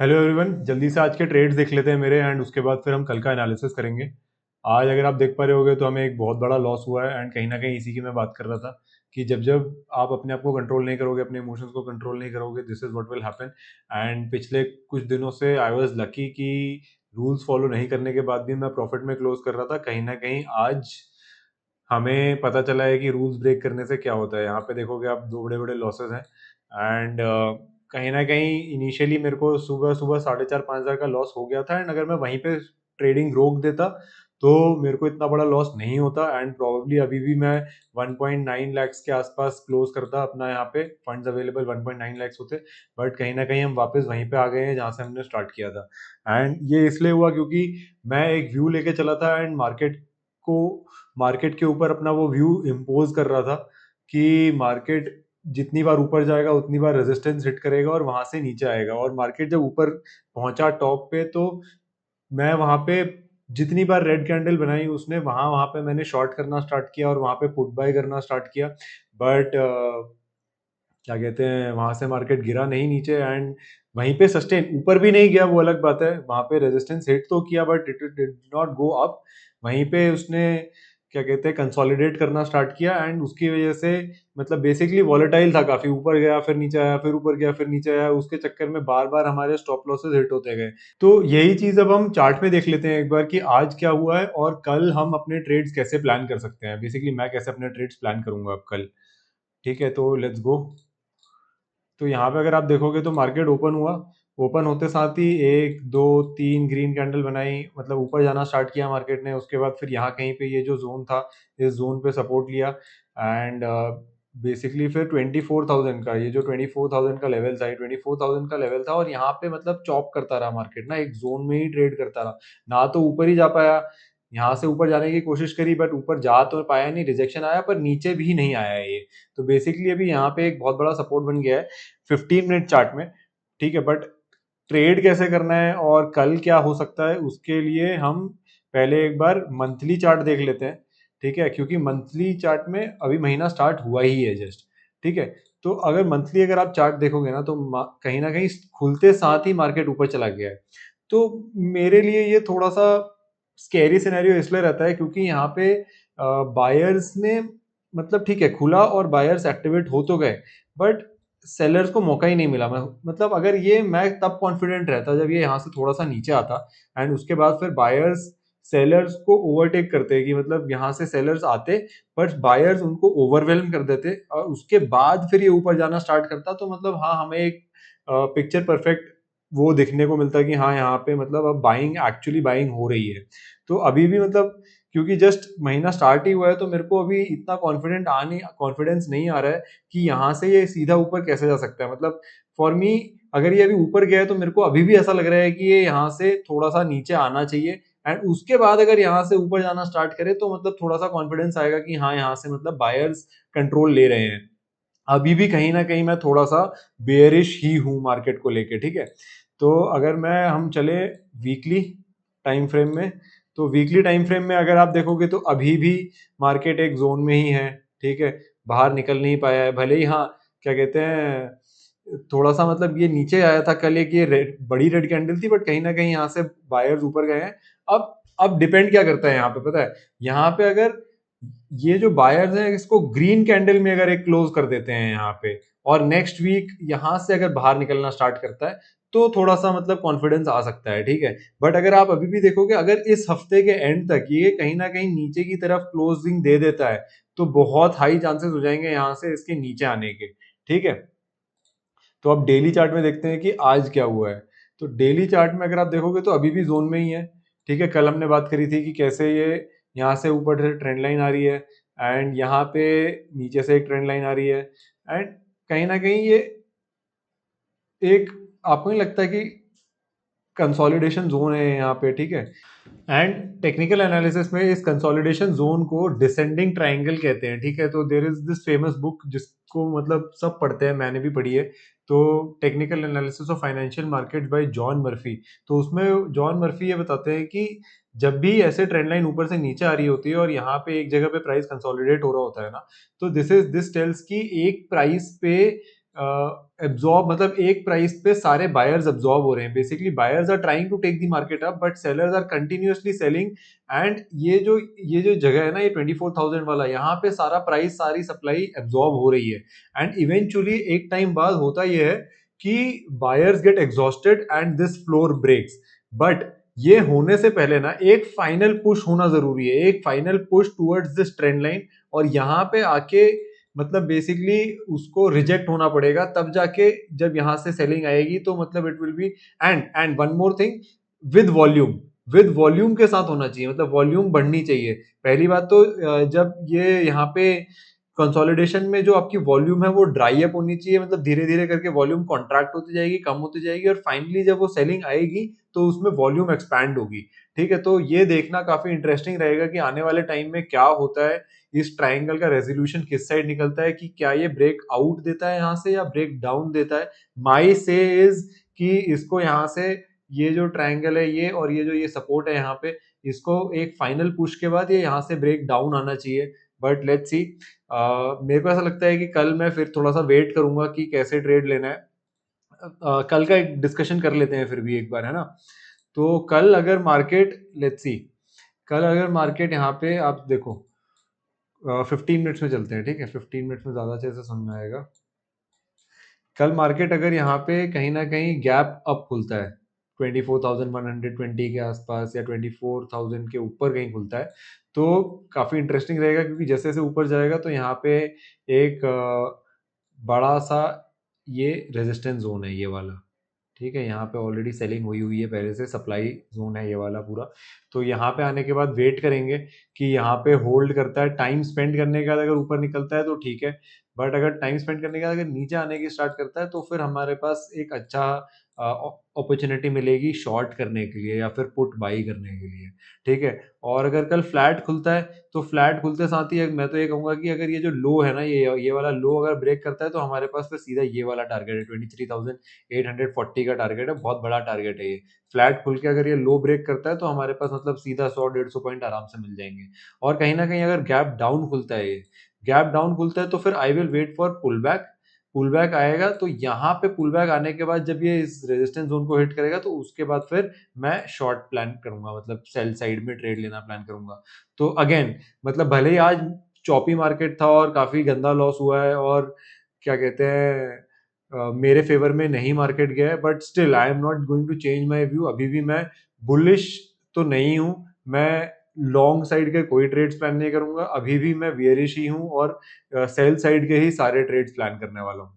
Hello everyone, जल्दी से आज के ट्रेड्स देख लेते हैं मेरे एंड उसके बाद फिर हम कल का एनालिसिस करेंगे। आज अगर आप देख पा रहे होगे तो हमें एक बहुत बड़ा लॉस हुआ है एंड कहीं ना कहीं इसी की मैं बात कर रहा था कि जब जब आप अपने आप को कंट्रोल नहीं करोगे, अपने इमोशंस को कंट्रोल नहीं करोगे, this is what will happen. And पिछले कुछ दिनों से आई वाज लकी कि रूल्स फॉलो नहीं करने के बाद भी मैं प्रॉफिट में क्लोज कर रहा था। कहीं ना कहीं आज हमें पता चला है कि रूल्स ब्रेक करने से क्या होता है। यहाँ पे देखोगे आप, दो बड़े बड़े लॉसेस हैं एंड कहीं ना कहीं इनिशियली मेरे को सुबह सुबह 4,500 का लॉस हो गया था एंड अगर मैं वहीं पे ट्रेडिंग रोक देता तो मेरे को इतना बड़ा लॉस नहीं होता एंड प्रोबेबली अभी भी मैं 1.9 लाख के आसपास क्लोज करता अपना। यहाँ पे फंड्स अवेलेबल 1.9 लाख होते, बट कहीं ना कहीं हम वापस वहीं पे आ गए हैं जहाँ से हमने स्टार्ट किया था। एंड ये इसलिए हुआ क्योंकि मैं एक व्यू लेके चला था एंड को मार्केट के ऊपर अपना वो व्यू इम्पोज कर रहा था कि मार्केट जितनी बार ऊपर जाएगा उतनी बार रेजिस्टेंस हिट करेगा और वहां से नीचे आएगा। और मार्केट जब ऊपर पहुंचा टॉप पे तो मैं वहां पे जितनी बार रेड कैंडल बनाई उसने वहां वहां पे मैंने शॉर्ट करना स्टार्ट किया और वहां पे पुट बाय करना स्टार्ट किया। बट क्या कहते हैं, वहां से मार्केट गिरा नहीं नीचे एंड वहीं पे सस्टेन, ऊपर भी नहीं गया वो अलग बात है, वहां पे रेजिस्टेंस हिट तो किया but it did not go up. वहीं पे उसने क्या कहते हैं कंसोलिडेट करना स्टार्ट किया एंड उसकी वजह से मतलब बेसिकली वॉलेटाइल था, काफी ऊपर गया फिर नीचे आया, फिर ऊपर गया फिर नीचे आया, उसके चक्कर में बार बार हमारे स्टॉप लॉसेस हिट होते गए। तो यही चीज अब हम चार्ट में देख लेते हैं एक बार कि आज क्या हुआ है और कल हम अपने ट्रेड्स कैसे प्लान कर सकते हैं। बेसिकली मैं कैसे अपने ट्रेड्स प्लान करूंगा अब कल। ठीक है, तो लेट्स गो। तो यहाँ पे अगर आप देखोगे तो मार्केट ओपन हुआ, ओपन होते साथ ही एक दो तीन ग्रीन कैंडल बनाई, मतलब ऊपर जाना स्टार्ट किया मार्केट ने। उसके बाद फिर यहाँ कहीं पे ये जो जोन था, इस जोन पे सपोर्ट लिया एंड बेसिकली फिर 24,000 का, ये जो 24,000 का लेवल था, ये 24,000 का लेवल था और यहाँ पे मतलब चॉप करता रहा मार्केट ना, एक जोन में ही ट्रेड करता रहा। ना तो ऊपर ही जा पाया, यहाँ से ऊपर जाने की कोशिश करी बट ऊपर जा तो पाया नहीं, रिजेक्शन आया, पर नीचे भी नहीं आया ये। तो बेसिकली अभी यहाँ पे एक बहुत बड़ा सपोर्ट बन गया है 15 मिनट चार्ट में। ठीक है, बट ट्रेड कैसे करना है और कल क्या हो सकता है उसके लिए हम पहले एक बार मंथली चार्ट देख लेते हैं। ठीक है, क्योंकि मंथली चार्ट में अभी महीना स्टार्ट हुआ ही है जस्ट। ठीक है, तो अगर मंथली अगर आप चार्ट देखोगे ना कहीं खुलते साथ ही मार्केट ऊपर चला गया है। तो मेरे लिए ये थोड़ा सा स्कैरी सिनेरियो इसलिए रहता है क्योंकि यहाँ पे बायर्स ने मतलब ठीक है खुला और बायर्स एक्टिवेट हो तो गए, बट सेलर्स को मौका ही नहीं मिला। मैं मतलब अगर ये मैं तब कॉन्फिडेंट रहता जब ये यहाँ से थोड़ा सा नीचे आता एंड उसके बाद फिर बायर्स सेलर्स को ओवरटेक करते कि मतलब यहाँ से सेलर्स आते बट बायर्स उनको ओवरवेलम कर देते और उसके बाद फिर ये ऊपर जाना स्टार्ट करता, तो मतलब हाँ हमें एक पिक्चर परफेक्ट वो दिखने को मिलता है कि हाँ यहाँ पे मतलब अब बाइंग एक्चुअली बाइंग हो रही है। तो अभी भी मतलब क्योंकि जस्ट महीना स्टार्ट ही हुआ है तो मेरे को अभी इतना कॉन्फिडेंस नहीं आ रहा है कि यहाँ से ये सीधा ऊपर कैसे जा सकता है। मतलब फॉर मी अगर ये अभी ऊपर गया है तो मेरे को अभी भी ऐसा लग रहा है कि ये यहाँ से थोड़ा सा नीचे आना चाहिए एंड उसके बाद अगर यहाँ से ऊपर जाना स्टार्ट करे तो मतलब थोड़ा सा कॉन्फिडेंस आएगा कि हाँ यहाँ से मतलब बायर्स कंट्रोल ले रहे हैं। अभी भी कहीं ना कहीं मैं थोड़ा सा बेयरिश ही हूँ मार्केट को लेके। ठीक है, तो अगर मैं हम चले वीकली टाइम फ्रेम में, तो वीकली टाइम फ्रेम में अगर आप देखोगे तो अभी भी मार्केट एक जोन में ही है। ठीक है, बाहर निकल नहीं पाया है, भले ही हाँ क्या कहते हैं थोड़ा सा मतलब ये नीचे आया था कल, एक ये बड़ी रेड कैंडल थी बट कहीं ना कहीं यहाँ से बायर्स ऊपर गए हैं। अब डिपेंड क्या करता है यहाँ पे पता है, यहाँ पे अगर ये जो बायर्स हैं इसको ग्रीन कैंडल में अगर एक क्लोज कर देते हैं यहाँ पे और नेक्स्ट वीक यहाँ से अगर बाहर निकलना स्टार्ट करता है तो थोड़ा सा मतलब कॉन्फिडेंस आ सकता है। ठीक है, बट अगर आप अभी भी देखोगे अगर इस हफ्ते के एंड तक ये कहीं ना कहीं नीचे की तरफ क्लोजिंग दे देता है तो बहुत हाई चांसेस हो जाएंगे यहाँ से इसके नीचे आने के। ठीक है, तो अब डेली चार्ट में देखते हैं कि आज क्या हुआ है। तो डेली चार्ट में अगर आप देखोगे तो अभी भी जोन में ही है। ठीक है, कल हमने बात करी थी कि कैसे ये यहाँ से ऊपर से ट्रेंड लाइन आ रही है एंड यहाँ पे नीचे से एक ट्रेंड लाइन आ रही है एंड कहीं ना कहीं ये एक, आपको नहीं लगता कि कंसोलिडेशन जोन है यहाँ पे। ठीक है, एंड टेक्निकल एनालिसिस में इस कंसोलिडेशन जोन को डिसेंडिंग ट्रायंगल कहते हैं। ठीक है, तो there is this famous book जिसको मतलब सब पढ़ते हैं, मैंने भी पढ़ी है, तो technical analysis of financial market bye John Murphy. तो उसमें जॉन मर्फी ये बताते हैं कि जब भी ऐसे ट्रेंड लाइन ऊपर से नीचे आ रही होती है और यहाँ पे एक जगह पे प्राइस कंसोलिडेट हो रहा होता है ना, तो दिस टेल्स कि एक प्राइस पे एब्जॉर्ब, मतलब एक प्राइस पे सारे बायर्स एब्जॉर्ब हो रहे हैं। Basically buyers are trying to take the market up but sellers are continuously selling. And ये जो जगह है ना, ये 24,000 वाला, यहाँ पे सारा प्राइस, सारी सप्लाई एब्जॉर्ब हो रही है। एंड इवेंचुअली एक टाइम बाद होता ये है कि buyers get exhausted and this floor breaks. But ये होने से पहले ना एक फाइनल पुश होना जरूरी है, एक final push towards this trend line. और यहाँ पे आके मतलब बेसिकली उसको रिजेक्ट होना पड़ेगा, तब जाके जब यहां से सेलिंग आएगी तो मतलब it will be. And one more thing, with volume, with volume के साथ होना चाहिए, मतलब वॉल्यूम बढ़नी चाहिए। पहली बात तो जब ये यहाँ पे कंसोलिडेशन में जो आपकी वॉल्यूम है वो ड्राई अप होनी चाहिए, मतलब धीरे धीरे करके वॉल्यूम कॉन्ट्रैक्ट होती जाएगी, कम होती जाएगी, और फाइनली जब वो सेलिंग आएगी तो उसमें वॉल्यूम एक्सपैंड होगी। ठीक है, तो ये देखना काफी इंटरेस्टिंग रहेगा कि आने वाले टाइम में क्या होता है, इस ट्राइंगल का रेजोल्यूशन किस साइड निकलता है, कि क्या ये ब्रेक आउट देता है यहाँ से या ब्रेक डाउन देता है। माई से इज कि इसको यहाँ से, ये जो ट्राइंगल है ये, और ये जो ये सपोर्ट है यहाँ पे, इसको एक फाइनल पुश के बाद ये यहाँ से ब्रेक डाउन आना चाहिए। But let's see. मेरे को ऐसा लगता है कि कल मैं फिर थोड़ा सा वेट करूंगा कि कैसे ट्रेड लेना है। कल का एक डिस्कशन कर लेते हैं फिर भी एक बार, है ना। तो कल अगर मार्केट, लेट्स सी, कल अगर मार्केट यहाँ पे आप देखो, 15 मिनट्स में चलते हैं, ठीक है, 15 मिनट्स में ज्यादा अच्छे से समझ में आएगा। कल मार्केट अगर यहाँ पे कहीं ना कहीं गैप अप खुलता है 24,120 के आसपास, या 24,000 के ऊपर कहीं खुलता है, तो काफी इंटरेस्टिंग रहेगा, क्योंकि जैसे जैसे ऊपर जाएगा तो यहाँ पे एक बड़ा सा ये रेजिस्टेंस जोन है, ये वाला। ठीक है, यहाँ पे ऑलरेडी सेलिंग हुई हुई है पहले से, सप्लाई जोन है ये वाला पूरा। तो यहाँ पे आने के बाद वेट करेंगे कि यहाँ पे होल्ड करता है, टाइम स्पेंड करने के बाद अगर ऊपर निकलता है तो ठीक है। बट अगर टाइम स्पेंड करने के बाद अगर नीचे आने की स्टार्ट करता है तो फिर हमारे पास एक अच्छा अपॉर्चुनिटी मिलेगी शॉर्ट करने के लिए या फिर पुट बाई करने के लिए। ठीक है, और अगर कल फ्लैट खुलता है तो फ्लैट खुलते साथ ही मैं तो ये कहूंगा कि अगर ये जो लो है ना, ये वाला लो अगर ब्रेक करता है तो हमारे पास फिर सीधा ये वाला टारगेट है, 23,840 का टारगेट है, बहुत बड़ा टारगेट है ये। फ्लैट खुल के अगर ये लो ब्रेक करता है तो हमारे पास मतलब सीधा 100-150 पॉइंट आराम से मिल जाएंगे। और कहीं ना कहीं अगर गैप डाउन खुलता है, ये गैप डाउन खुलता है तो फिर I will wait for pull back. Pull back आएगा तो यहाँ पे पुल बैक आने के बाद जब ये इस रेजिस्टेंस जोन को हिट करेगा तो उसके बाद फिर मैं शॉर्ट प्लान करूंगा, मतलब सेल साइड में ट्रेड लेना प्लान करूंगा। तो अगेन, मतलब भले ही आज चॉपी मार्केट था और काफी गंदा लॉस हुआ है, और क्या कहते हैं, मेरे फेवर में नहीं मार्केट गया है, but still I am not going to change my view. अभी भी मैं बुलिश तो नहीं हूं। मैं लॉन्ग साइड के कोई ट्रेड्स प्लान नहीं करूंगा, अभी भी मैं बियरिश ही हूं, और सेल साइड के ही सारे ट्रेड्स प्लान करने वाला हूं।